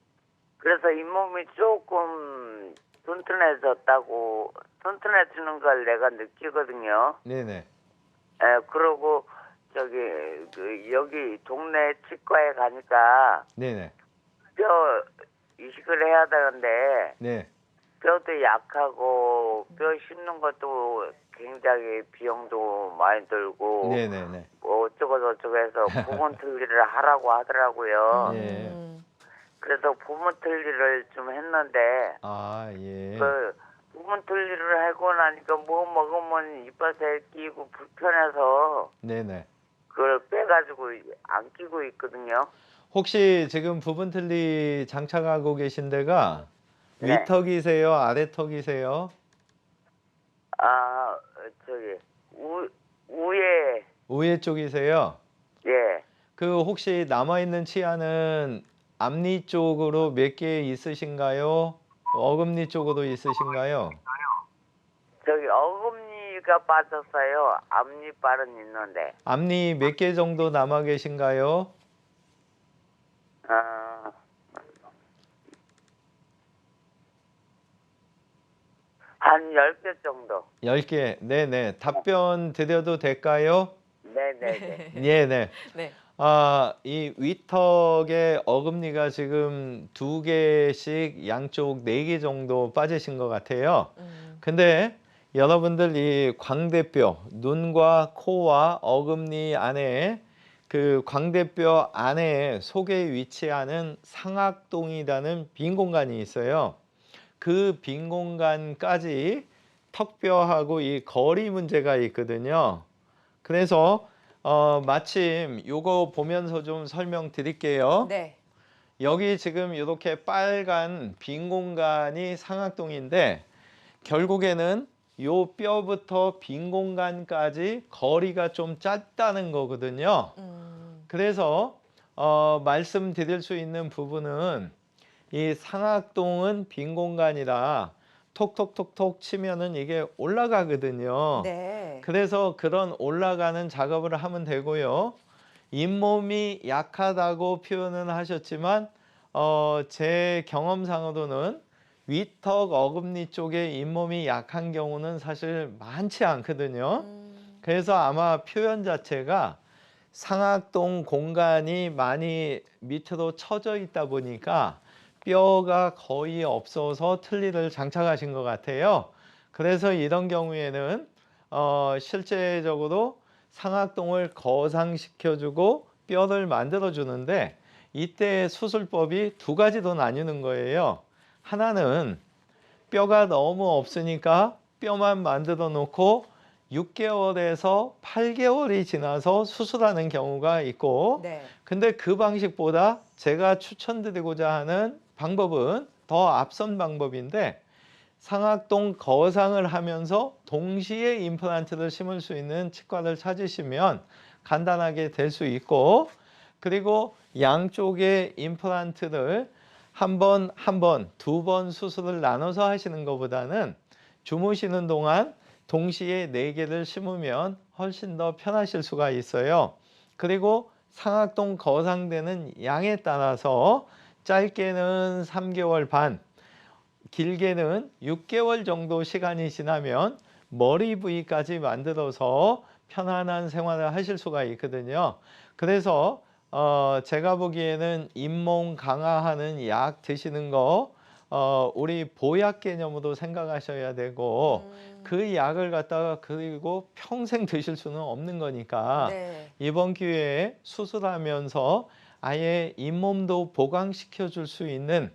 그래서 잇몸이 조금 튼튼해지는 걸 내가 느끼거든요. 네네. 그러고 저기 여기 동네 치과에 가니까 네네. 뼈 이식을 해야 되는데 네. 뼈도 약하고 뼈 심는 것도 굉장히 비용도 많이 들고 네네네. 뭐 어쩌고 해서 부분 틀니를 하라고 하더라고요. 예. 그래서 부분 틀니를 좀 했는데 예. 그 부분 틀니를 하고 나니까 뭐 먹으면 이빨에 끼고 불편해서 네네. 그걸 빼가지고 안 끼고 있거든요. 혹시 지금 부분 틀니 장착하고 계신 데가 네. 위턱이세요? 아래턱이세요? 저기 위에 우회 쪽이세요? 예. 그 혹시 남아있는 치아는 앞니 쪽으로 몇 개 있으신가요? 어금니 쪽으로 있으신가요? 저기 어금니가 빠졌어요. 앞니빨은 있는데. 앞니 몇 개 정도 남아 계신가요? 한 10개 정도. 10개. 네네. 답변 드려도 될까요? 네네네. 네네. 네. 이 위턱의 어금니가 지금 2개씩 양쪽 4개 정도 빠지신 것 같아요. 근데 여러분들 이 광대뼈, 눈과 코와 어금니 안에 그 광대뼈 안에 속에 위치하는 상악동이라는 빈 공간이 있어요. 그 빈 공간까지 턱뼈하고 이 거리 문제가 있거든요. 그래서 마침 요거 보면서 좀 설명드릴게요. 네. 여기 지금 이렇게 빨간 빈 공간이 상악동인데 결국에는 요 뼈부터 빈 공간까지 거리가 좀 짧다는 거거든요. 그래서 말씀드릴 수 있는 부분은 이 상악동은 빈 공간이라 톡톡톡톡 치면은 이게 올라가거든요. 네. 그래서 그런 올라가는 작업을 하면 되고요. 잇몸이 약하다고 표현은 하셨지만 제 경험상으로는 위턱 어금니 쪽에 잇몸이 약한 경우는 사실 많지 않거든요. 그래서 아마 표현 자체가 상악동 공간이 많이 밑으로 처져 있다 보니까 뼈가 거의 없어서 틀니를 장착하신 것 같아요. 그래서 이런 경우에는 실제적으로 상악동을 거상시켜주고 뼈를 만들어주는데 이때 수술법이 2가지로 나뉘는 거예요. 하나는 뼈가 너무 없으니까 뼈만 만들어 놓고 6개월에서 8개월이 지나서 수술하는 경우가 있고 네. 근데 그 방식보다 제가 추천드리고자 하는 방법은 더 앞선 방법인데 상악동 거상을 하면서 동시에 임플란트를 심을 수 있는 치과를 찾으시면 간단하게 될 수 있고 그리고 양쪽의 임플란트를 한 번, 2번 수술을 나눠서 하시는 것보다는 주무시는 동안 동시에 4개를 심으면 훨씬 더 편하실 수가 있어요. 그리고 상악동 거상되는 양에 따라서 짧게는 3개월 반, 길게는 6개월 정도 시간이 지나면 머리 부위까지 만들어서 편안한 생활을 하실 수가 있거든요. 그래서 제가 보기에는 잇몸 강화하는 약 드시는 거 우리 보약 개념으로 생각하셔야 되고 그 약을 갖다가 그리고 평생 드실 수는 없는 거니까 네. 이번 기회에 수술하면서 아예 잇몸도 보강시켜 줄 수 있는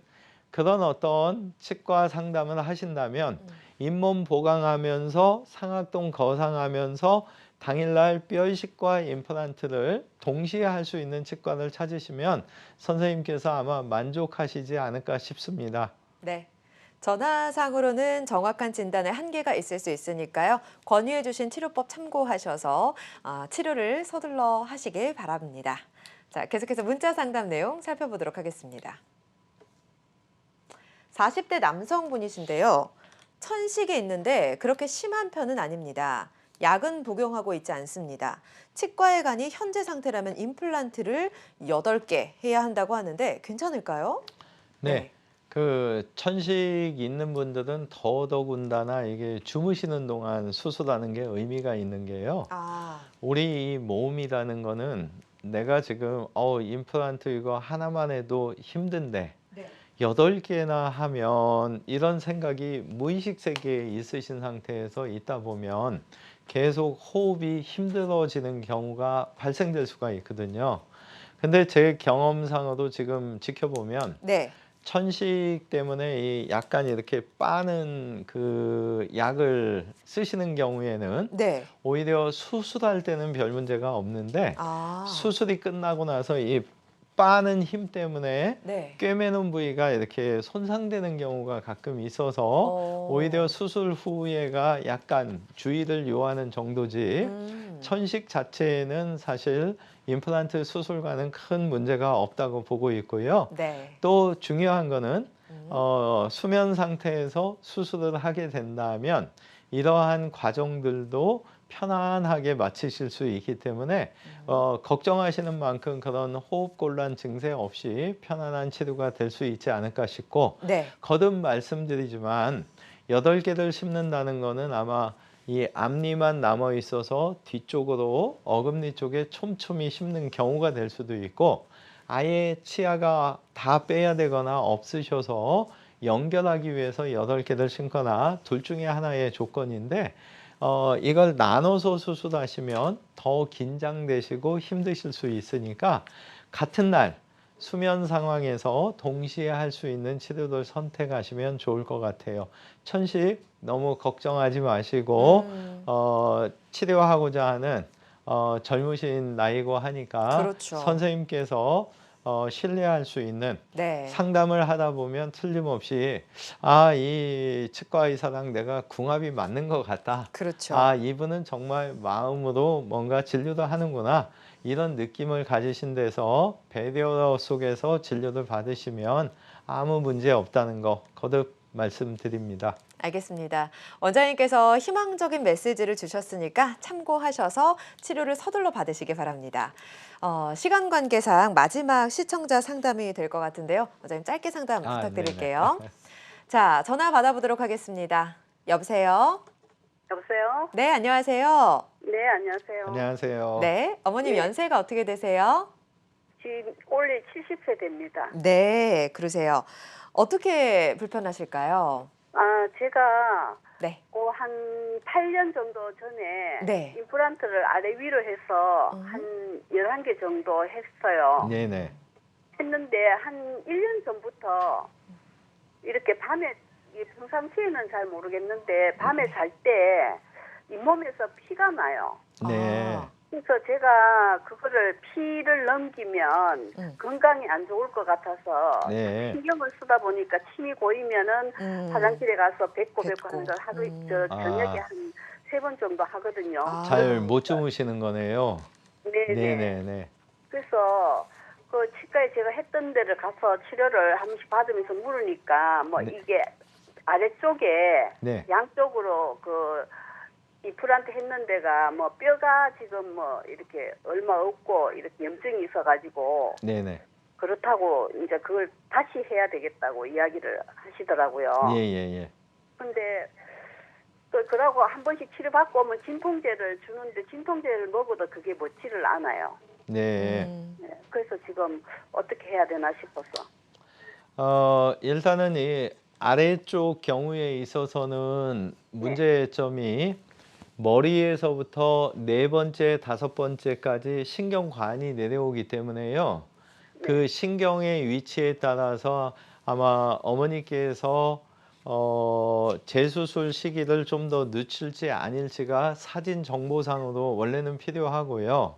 그런 어떤 치과 상담을 하신다면 잇몸 보강하면서 상악동 거상하면서 당일날 뼈이식과 임플란트를 동시에 할 수 있는 치과를 찾으시면 선생님께서 아마 만족하시지 않을까 싶습니다. 네. 전화상으로는 정확한 진단에 한계가 있을 수 있으니까요. 권유해 주신 치료법 참고하셔서 치료를 서둘러 하시길 바랍니다. 자, 계속해서 문자 상담 내용 살펴보도록 하겠습니다. 40대 남성분이신데요. 천식이 있는데 그렇게 심한 편은 아닙니다. 약은 복용하고 있지 않습니다. 치과에 가니 현재 상태라면 임플란트를 8개 해야 한다고 하는데 괜찮을까요? 네. 그 천식 있는 분들은 더더군다나 이게 주무시는 동안 수술하는 게 의미가 있는 게요. 우리 이 몸이라는 거는 내가 지금 임플란트 이거 하나만 해도 힘든데 네. 8개나 하면 이런 생각이 무의식 세계에 있으신 상태에서 있다 보면 계속 호흡이 힘들어지는 경우가 발생될 수가 있거든요. 근데 제 경험상으로 지금 지켜보면 네. 천식 때문에 이 약간 이렇게 빠는 그 약을 쓰시는 경우에는 네. 오히려 수술할 때는 별 문제가 없는데 아. 수술이 끝나고 나서 이 빠는 힘 때문에 네. 꿰매는 부위가 이렇게 손상되는 경우가 가끔 있어서 오히려 수술 후에가 약간 주의를 요하는 정도지 천식 자체는 사실 임플란트 수술과는 큰 문제가 없다고 보고 있고요. 네. 또 중요한 거는 수면 상태에서 수술을 하게 된다면 이러한 과정들도 편안하게 마치실 수 있기 때문에 걱정하시는 만큼 그런 호흡곤란 증세 없이 편안한 치료가 될 수 있지 않을까 싶고 네. 거듭 말씀드리지만 8개를 심는다는 거는 아마 이 앞니만 남아 있어서 뒤쪽으로 어금니 쪽에 촘촘히 심는 경우가 될 수도 있고, 아예 치아가 다 빼야 되거나 없으셔서 연결하기 위해서 8개를 심거나 둘 중에 하나의 조건인데, 이걸 나눠서 수술하시면 더 긴장되시고 힘드실 수 있으니까 같은 날 수면 상황에서 동시에 할 수 있는 치료를 선택하시면 좋을 것 같아요. 천식 너무 걱정하지 마시고 치료하고자 하는 젊으신 나이고 하니까 그렇죠. 선생님께서 신뢰할 수 있는 네. 상담을 하다 보면 틀림없이 이 치과 의사랑 내가 궁합이 맞는 것 같다. 그렇죠. 이분은 정말 마음으로 뭔가 진료도 하는구나. 이런 느낌을 가지신 데서 배려 속에서 진료를 받으시면 아무 문제 없다는 거 거듭 말씀드립니다. 알겠습니다. 원장님께서 희망적인 메시지를 주셨으니까 참고하셔서 치료를 서둘러 받으시기 바랍니다. 시간 관계상 마지막 시청자 상담이 될 것 같은데요. 원장님 짧게 상담 부탁드릴게요. 자, 전화 받아보도록 하겠습니다. 여보세요? 여보세요? 네, 안녕하세요. 네, 안녕하세요. 안녕하세요. 네, 어머님 네. 연세가 어떻게 되세요? 지금 올해 70세 됩니다. 네, 그러세요. 어떻게 불편하실까요? 제가 네. 한 8년 정도 전에 네. 임플란트를 아래 위로 해서 한 11개 정도 했어요. 네네. 했는데 한 1년 전부터 이렇게 밤에, 평상시에는 잘 모르겠는데 밤에 잘 때 잇몸에서 피가 나요. 네. 그래서 제가 그거를 피를 넘기면 건강이 안 좋을 것 같아서 네. 신경을 쓰다 보니까 침이 고이면은 화장실에 가서 뱉고 하는 걸 하루 저녁에 한 3번 정도 하거든요. 잘 못 주무시는 거네요. 네네. 그래서 그 치과에 제가 했던 데를 가서 치료를 한 번씩 받으면서 물으니까 이게 아래쪽에 양쪽으로 임플란트 했는 데가 뼈가 지금 이렇게 얼마 없고 이렇게 염증이 있어가지고 네네. 그렇다고 이제 그걸 다시 해야 되겠다고 이야기를 하시더라고요. 예. 근데 그러고 한 번씩 치료받고 오면 진통제를 주는데 진통제를 먹어도 그게 먹지를 않아요. 네. 그래서 지금 어떻게 해야 되나 싶어서. 일단은 이 아래쪽 경우에 있어서는 문제점이 머리에서부터 4번째, 5번째까지 신경관이 내려오기 때문에요. 그 신경의 위치에 따라서 아마 어머니께서 재수술 시기를 좀 더 늦출지 아닐지가 사진 정보상으로 원래는 필요하고요.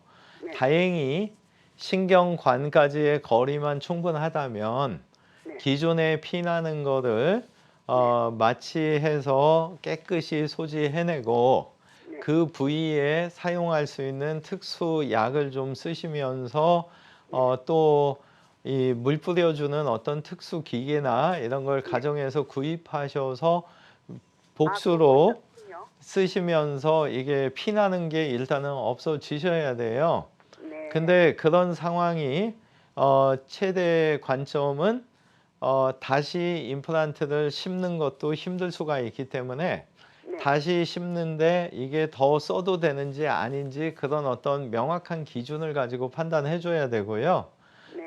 다행히 신경관까지의 거리만 충분하다면 기존에 피나는 거를 마취해서 깨끗이 소지해내고 그 부위에 사용할 수 있는 특수 약을 좀 쓰시면서 또 이 물 뿌려주는 어떤 특수 기계나 이런 걸 가정에서 구입하셔서 복수로 쓰시면서 이게 피나는 게 일단은 없어지셔야 돼요. 근데 그런 상황이 최대 관점은 다시 임플란트를 심는 것도 힘들 수가 있기 때문에 다시 심는데 이게 더 써도 되는지 아닌지 그런 어떤 명확한 기준을 가지고 판단해 줘야 되고요.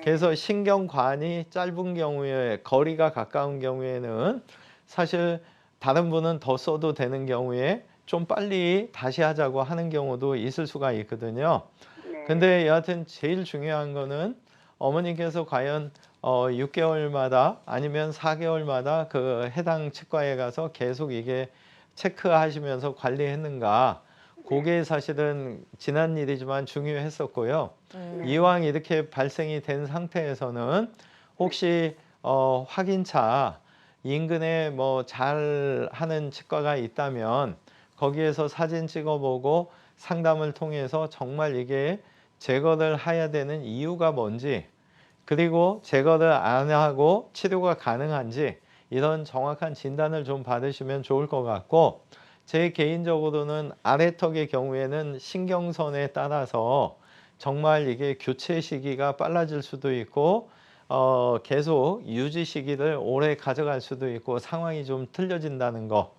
그래서 신경관이 짧은 경우에 거리가 가까운 경우에는 사실 다른 분은 더 써도 되는 경우에 좀 빨리 다시 하자고 하는 경우도 있을 수가 있거든요. 근데 여하튼 제일 중요한 거는 어머니께서 과연 6개월마다 아니면 4개월마다 그 해당 치과에 가서 계속 이게 체크하시면서 관리했는가, 그게 사실은 지난 일이지만 중요했었고요. 이왕 이렇게 발생이 된 상태에서는 혹시 확인차 인근에 잘 하는 치과가 있다면 거기에서 사진 찍어보고 상담을 통해서 정말 이게 제거를 해야 되는 이유가 뭔지, 그리고 제거를 안 하고 치료가 가능한지 이런 정확한 진단을 좀 받으시면 좋을 것 같고, 제 개인적으로는 아래턱의 경우에는 신경선에 따라서 정말 이게 교체 시기가 빨라질 수도 있고 계속 유지 시기를 오래 가져갈 수도 있고 상황이 좀 틀려진다는 거.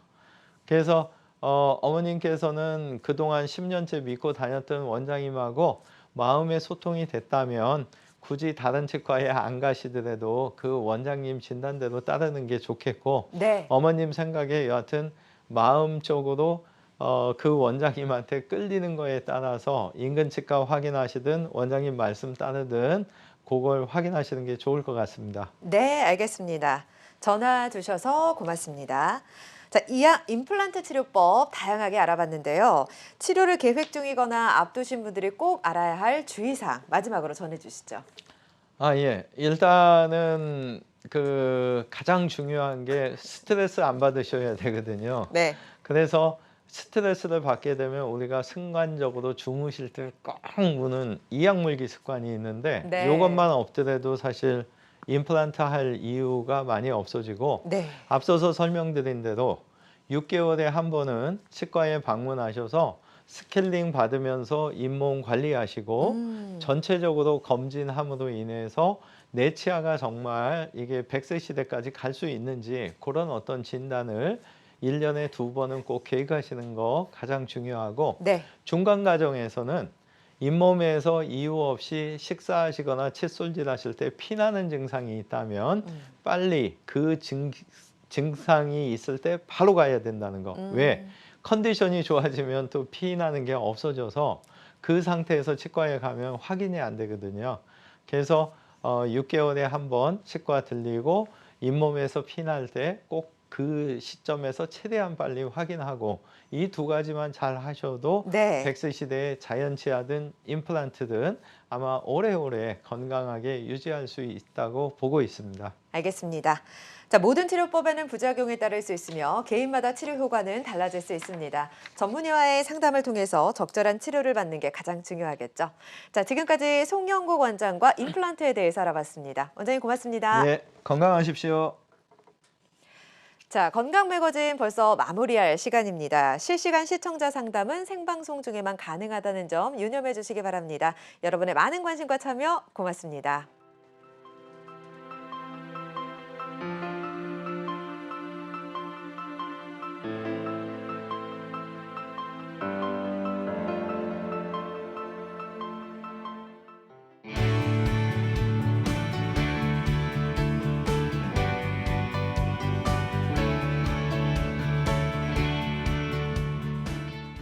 그래서 어머님께서는 그동안 10년째 믿고 다녔던 원장님하고 마음의 소통이 됐다면 굳이 다른 치과에 안 가시더라도 그 원장님 진단대로 따르는 게 좋겠고 네. 어머님 생각에 여하튼 마음적으로 그 원장님한테 끌리는 거에 따라서 인근 치과 확인하시든 원장님 말씀 따르든 그걸 확인하시는 게 좋을 것 같습니다. 네, 알겠습니다. 전화 주셔서 고맙습니다. 자, 임플란트 치료법 다양하게 알아봤는데요. 치료를 계획 중이거나 앞두신 분들이 꼭 알아야 할 주의사항 마지막으로 전해주시죠. 예. 일단은 그 가장 중요한 게 스트레스 안 받으셔야 되거든요. 네. 그래서 스트레스를 받게 되면 우리가 순간적으로 주무실 때 꼭 무는 이약물기 습관이 있는데 네. 이것만 없더라도 사실 임플란트 할 이유가 많이 없어지고 네. 앞서서 설명드린 대로 6개월에 한 번은 치과에 방문하셔서 스케일링 받으면서 잇몸 관리하시고 전체적으로 검진함으로 인해서 내 치아가 정말 이게 100세 시대까지 갈 수 있는지 그런 어떤 진단을 1년에 2번은 꼭 계획하시는 거 가장 중요하고 네. 중간 과정에서는 잇몸에서 이유 없이 식사하시거나 칫솔질 하실 때 피나는 증상이 있다면 빨리 그 증상이 있을 때 바로 가야 된다는 거. 왜? 컨디션이 좋아지면 또 피나는 게 없어져서 그 상태에서 치과에 가면 확인이 안 되거든요. 그래서 6개월에 한 번 치과 들리고 잇몸에서 피날 때 꼭 그 시점에서 최대한 빨리 확인하고 이 두 가지만 잘 하셔도 네. 100세 시대에 자연치아든 임플란트든 아마 오래오래 건강하게 유지할 수 있다고 보고 있습니다. 알겠습니다. 자, 모든 치료법에는 부작용이 따를 수 있으며 개인마다 치료 효과는 달라질 수 있습니다. 전문의와의 상담을 통해서 적절한 치료를 받는 게 가장 중요하겠죠. 자, 지금까지 송영국 원장과 임플란트에 대해서 알아봤습니다. 원장님 고맙습니다. 네, 건강하십시오. 자, 건강 매거진 벌써 마무리할 시간입니다. 실시간 시청자 상담은 생방송 중에만 가능하다는 점 유념해 주시기 바랍니다. 여러분의 많은 관심과 참여 고맙습니다.